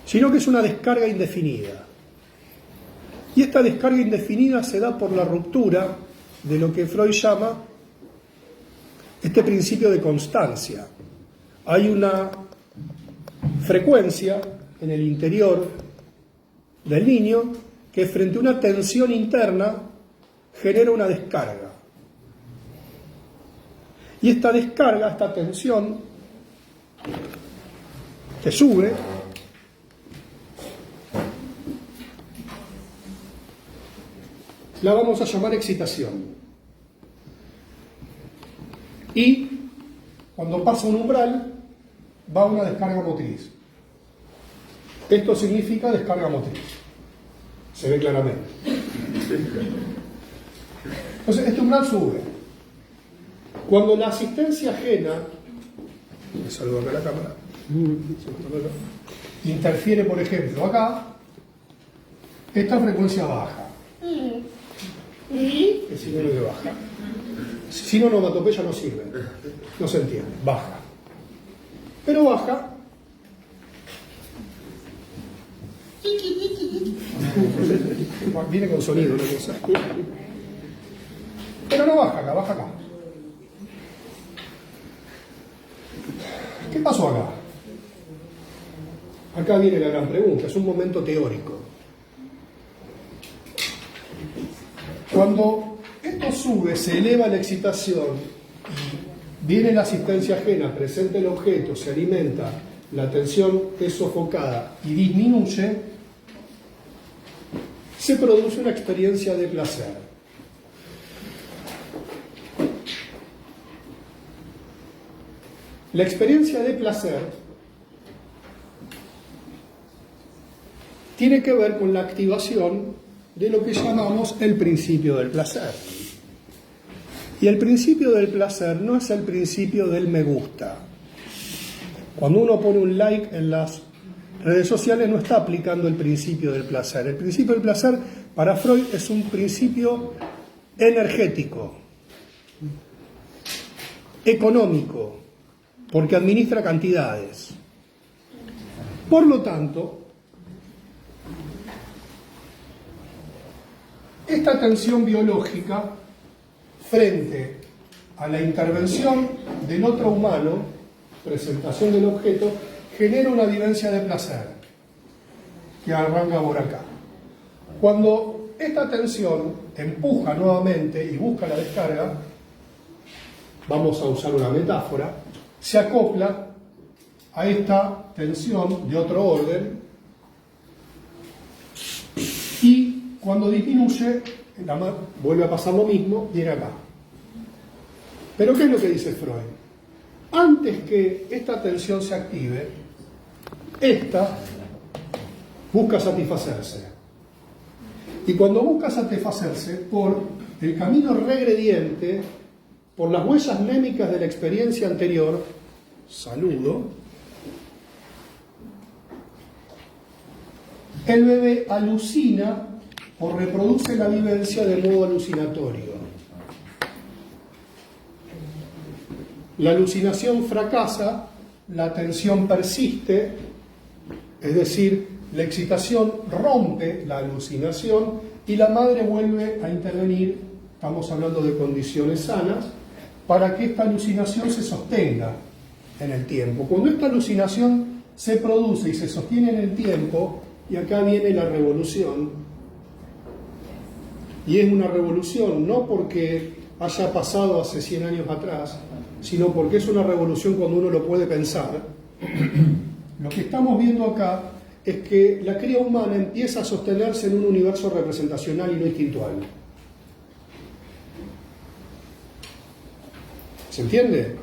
sino que es una descarga indefinida. Y esta descarga indefinida se da por la ruptura de lo que Freud llama este principio de constancia. Hay una frecuencia en el interior del niño que frente a una tensión interna genera una descarga. Y esta descarga, esta tensión que sube, la vamos a llamar excitación. Y cuando pasa un umbral, va a una descarga motriz. Esto significa descarga motriz. Se ve claramente. Entonces, este umbral sube. Cuando la asistencia ajena, me saludo acá a la cámara, interfiere, por ejemplo, acá, esta frecuencia baja. Es sinónimo de baja. Si no, onomatopeya no sirve. No se entiende. Baja. Pero baja. Viene con sonido la cosa. Pero no baja acá, baja acá. ¿Qué pasó acá? Acá viene la gran pregunta. Es un momento teórico. Cuando esto sube, se eleva la excitación, viene la asistencia ajena, presenta el objeto, se alimenta, la atención es sofocada y disminuye, se produce una experiencia de placer. La experiencia de placer tiene que ver con la activación de lo que llamamos el principio del placer. Y el principio del placer no es el principio del me gusta. Cuando uno pone un like en las redes sociales no está aplicando el principio del placer. El principio del placer para Freud es un principio energético, económico, porque administra cantidades. Por lo tanto, esta tensión biológica frente a la intervención del otro humano, presentación del objeto, genera una vivencia de placer que arranca por acá. Cuando esta tensión empuja nuevamente y busca la descarga, vamos a usar una metáfora, se acopla a esta tensión de otro orden y cuando disminuye, vuelve a pasar lo mismo, viene acá. Pero ¿qué es lo que dice Freud? Antes que esta tensión se active, esta busca satisfacerse. Y cuando busca satisfacerse, por el camino regrediente, por las huellas némicas de la experiencia anterior, saludo, el bebé alucina o reproduce la vivencia de modo alucinatorio. La alucinación fracasa, la tensión persiste, es decir, la excitación rompe la alucinación y la madre vuelve a intervenir, estamos hablando de condiciones sanas, para que esta alucinación se sostenga en el tiempo. Cuando esta alucinación se produce y se sostiene en el tiempo, y acá viene la revolución, y es una revolución no porque haya pasado hace 100 años atrás, sino porque es una revolución cuando uno lo puede pensar. Lo que estamos viendo acá es que la cría humana empieza a sostenerse en un universo representacional y no instintual. ¿Se entiende?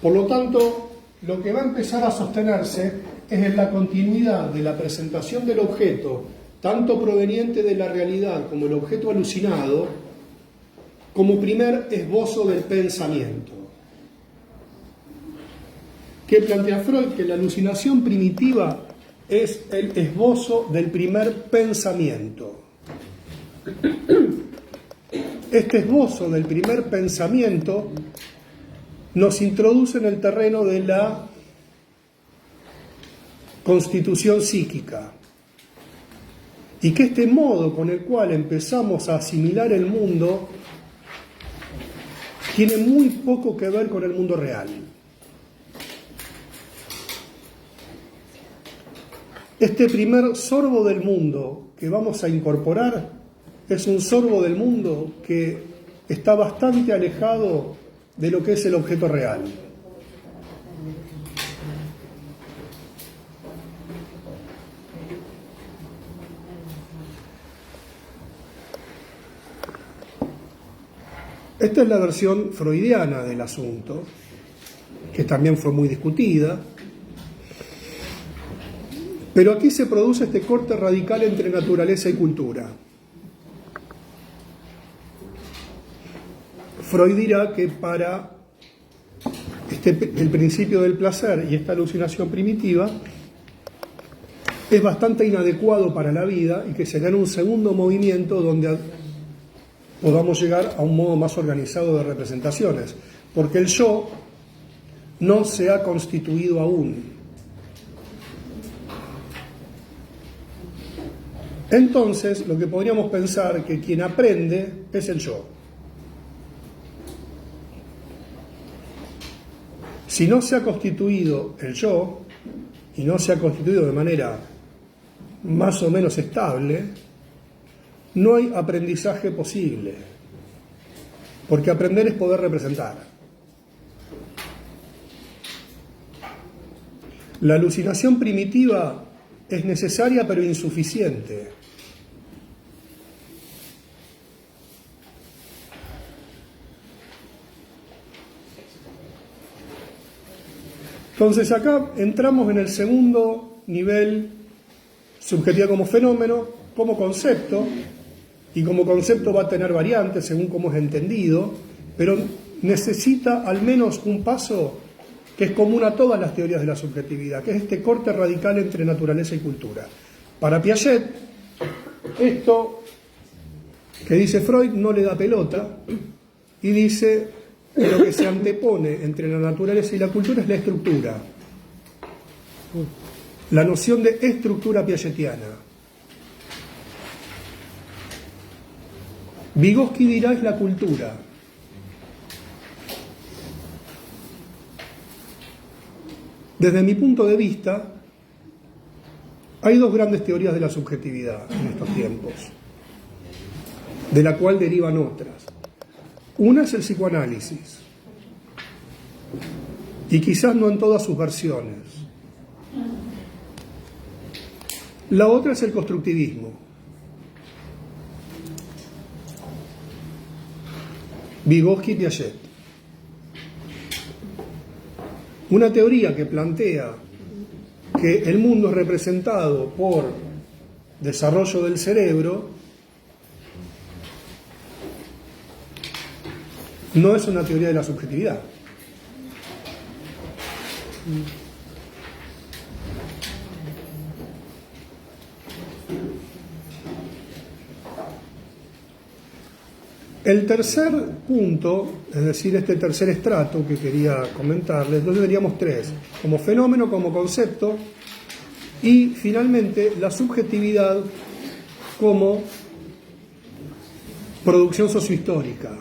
Por lo tanto, lo que va a empezar a sostenerse es en la continuidad de la presentación del objeto, tanto proveniente de la realidad como el objeto alucinado, como primer esbozo del pensamiento. ¿Qué plantea Freud? Que la alucinación primitiva es el esbozo del primer pensamiento. Este esbozo del primer pensamiento nos introduce en el terreno de la constitución psíquica, y que este modo con el cual empezamos a asimilar el mundo tiene muy poco que ver con el mundo real. Este primer sorbo del mundo que vamos a incorporar es un sorbo del mundo que está bastante alejado de lo que es el objeto real. Esta es la versión freudiana del asunto, que también fue muy discutida. Pero aquí se produce este corte radical entre naturaleza y cultura. Freud dirá que para el principio del placer y esta alucinación primitiva es bastante inadecuado para la vida y que será en un segundo movimiento donde podamos llegar a un modo más organizado de representaciones, porque el yo no se ha constituido aún. Entonces, lo que podríamos pensar que quien aprende es el yo. Si no se ha constituido el yo, y no se ha constituido de manera más o menos estable, no hay aprendizaje posible, porque aprender es poder representar. La alucinación primitiva es necesaria pero insuficiente. Entonces acá entramos en el segundo nivel, subjetividad como fenómeno, como concepto, y como concepto va a tener variantes según cómo es entendido, pero necesita al menos un paso que es común a todas las teorías de la subjetividad, que es este corte radical entre naturaleza y cultura. Para Piaget, esto que dice Freud no le da pelota, y dice que lo que se antepone entre la naturaleza y la cultura es la estructura. La noción de estructura piagetiana. Vygotsky dirá es la cultura. Desde mi punto de vista, hay dos grandes teorías de la subjetividad en estos tiempos, de la cual derivan otras. Una es el psicoanálisis, y quizás no en todas sus versiones. La otra es el constructivismo. Vygotsky y Piaget. Una teoría que plantea que el mundo es representado por desarrollo del cerebro no es una teoría de la subjetividad. El tercer punto, es decir, este tercer estrato que quería comentarles, entonces veríamos tres, como fenómeno, como concepto, y finalmente la subjetividad como producción sociohistórica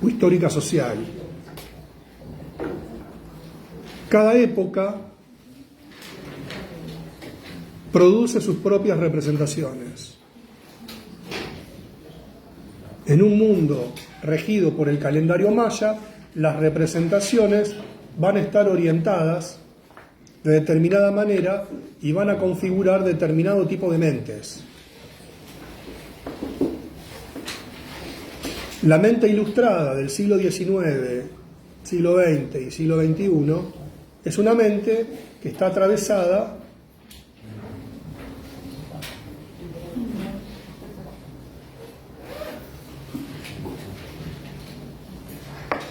o histórica social. Cada época produce sus propias representaciones. En un mundo regido por el calendario maya, las representaciones van a estar orientadas de determinada manera y van a configurar determinado tipo de mentes. La mente ilustrada del siglo XIX, siglo XX y siglo XXI es una mente que está atravesada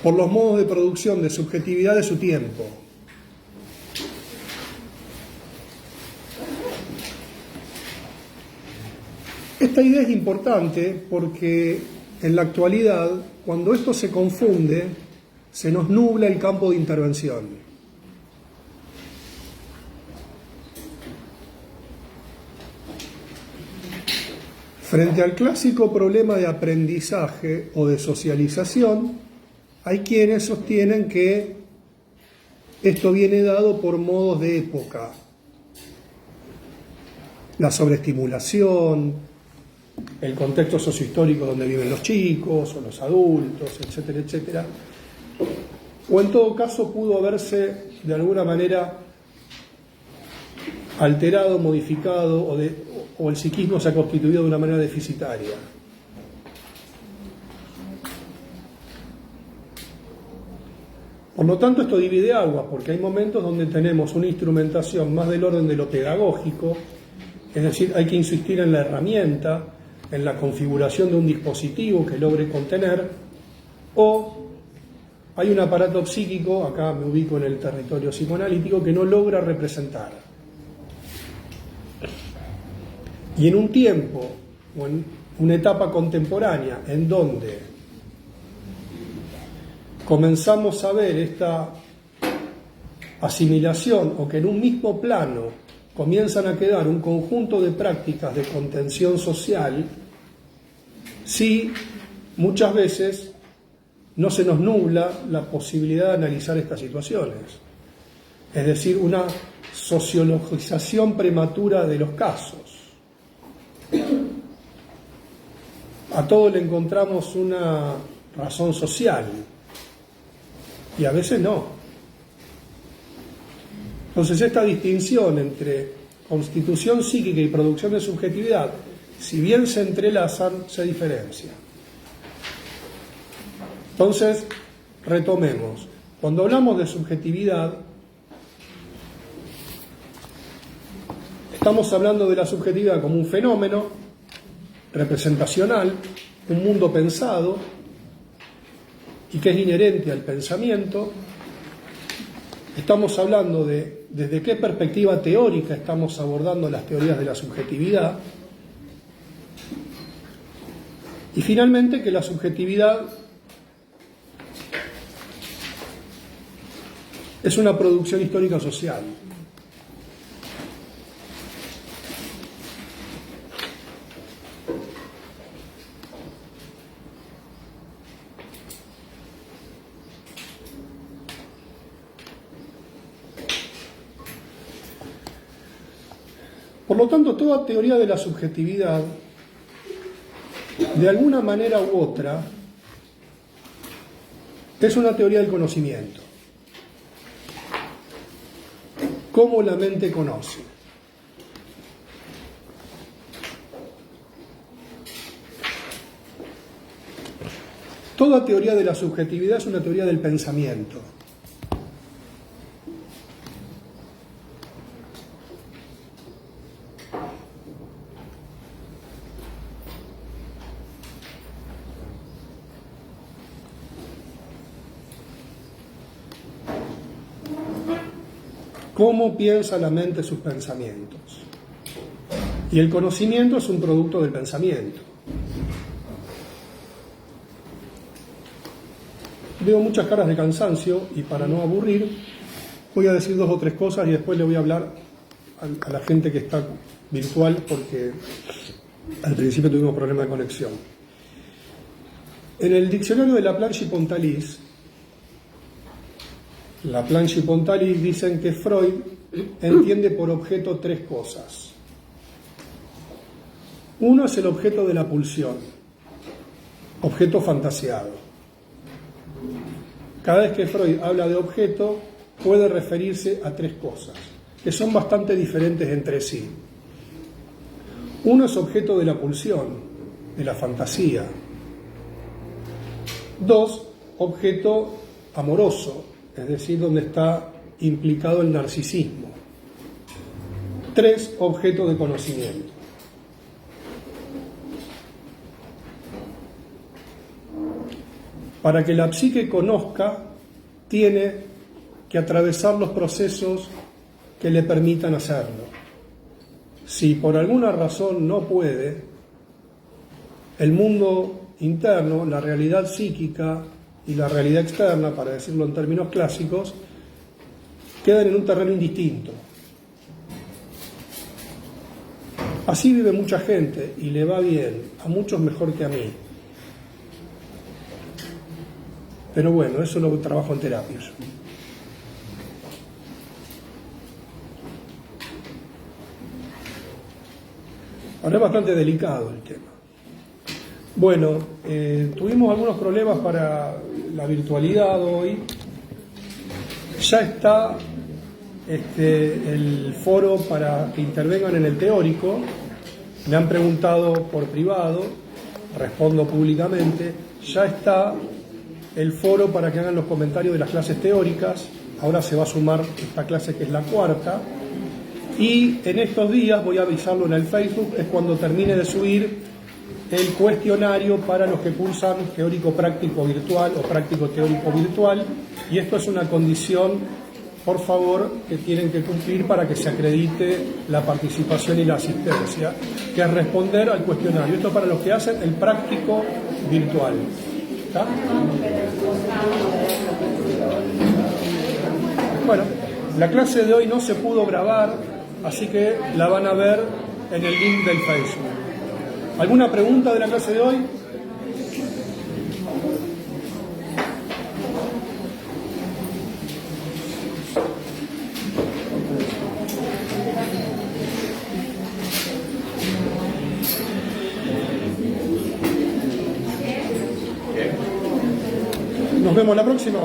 por los modos de producción de subjetividad de su tiempo. Esta idea es importante porque en la actualidad, cuando esto se confunde, se nos nubla el campo de intervención. Frente al clásico problema de aprendizaje o de socialización, hay quienes sostienen que esto viene dado por modos de época. La sobreestimulación, el contexto sociohistórico donde viven los chicos o los adultos, etcétera, etcétera. O en todo caso pudo haberse de alguna manera alterado, modificado o el psiquismo se ha constituido de una manera deficitaria. Por lo tanto, esto divide agua, porque hay momentos donde tenemos una instrumentación más del orden de lo pedagógico, es decir, hay que insistir en la herramienta, en la configuración de un dispositivo que logre contener, o hay un aparato psíquico, acá me ubico en el territorio psicoanalítico, que no logra representar. Y en un tiempo, o en una etapa contemporánea, en donde comenzamos a ver esta asimilación o que en un mismo plano comienzan a quedar un conjunto de prácticas de contención social, sí, muchas veces no se nos nubla la posibilidad de analizar estas situaciones. Es decir, una sociologización prematura de los casos. A todo le encontramos una razón social y a veces no. Entonces esta distinción entre constitución psíquica y producción de subjetividad, si bien se entrelazan, se diferencian. Entonces, retomemos. Cuando hablamos de subjetividad, estamos hablando de la subjetividad como un fenómeno representacional, un mundo pensado y que es inherente al pensamiento. Estamos hablando de desde qué perspectiva teórica estamos abordando las teorías de la subjetividad. Y finalmente que la subjetividad es una producción histórica social. Por lo tanto, toda teoría de la subjetividad, de alguna manera u otra, es una teoría del conocimiento. ¿Cómo la mente conoce? Toda teoría de la subjetividad es una teoría del pensamiento. ¿Cómo piensa la mente sus pensamientos? Y el conocimiento es un producto del pensamiento. Veo muchas caras de cansancio y para no aburrir voy a decir 2 o 3 cosas y después le voy a hablar a la gente que está virtual porque al principio tuvimos problemas de conexión. En el diccionario de Laplanche y Pontalis, Laplanche y Pontalis dicen que Freud entiende por objeto 3 cosas. Uno es el objeto de la pulsión, objeto fantasiado. Cada vez que Freud habla de objeto, puede referirse a 3 cosas, que son bastante diferentes entre sí. Uno es objeto de la pulsión, de la fantasía. 2, objeto amoroso, es decir, donde está implicado el narcisismo. 3, objeto de conocimiento. Para que la psique conozca, tiene que atravesar los procesos que le permitan hacerlo. Si por alguna razón no puede, el mundo interno, la realidad psíquica y la realidad externa, para decirlo en términos clásicos, quedan en un terreno indistinto. Así vive mucha gente y le va bien, a muchos mejor que a mí. Pero bueno, eso lo trabajo en terapias. Ahora es bastante delicado el tema. Bueno, tuvimos algunos problemas para la virtualidad hoy. Ya está el foro para que intervengan en el teórico. Me han preguntado por privado, respondo públicamente. Ya está el foro para que hagan los comentarios de las clases teóricas. Ahora se va a sumar esta clase que es la 4ª. Y en estos días, voy a avisarlo en el Facebook, es cuando termine de subir el cuestionario para los que cursan teórico práctico virtual o práctico teórico virtual. Y esto es una condición, por favor, que tienen que cumplir para que se acredite la participación y la asistencia, que es responder al cuestionario. Esto es para los que hacen el práctico virtual. ¿Está? Bueno, la clase de hoy no se pudo grabar, así que la van a ver en el link del Facebook. ¿Alguna pregunta de la clase de hoy? Nos vemos la próxima.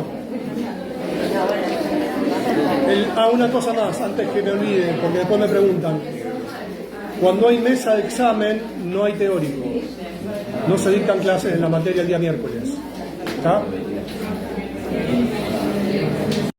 Una cosa más, antes que me olvide, porque después me preguntan. Cuando hay mesa de examen, no hay teórico. No se dictan clases en la materia el día miércoles. ¿Está?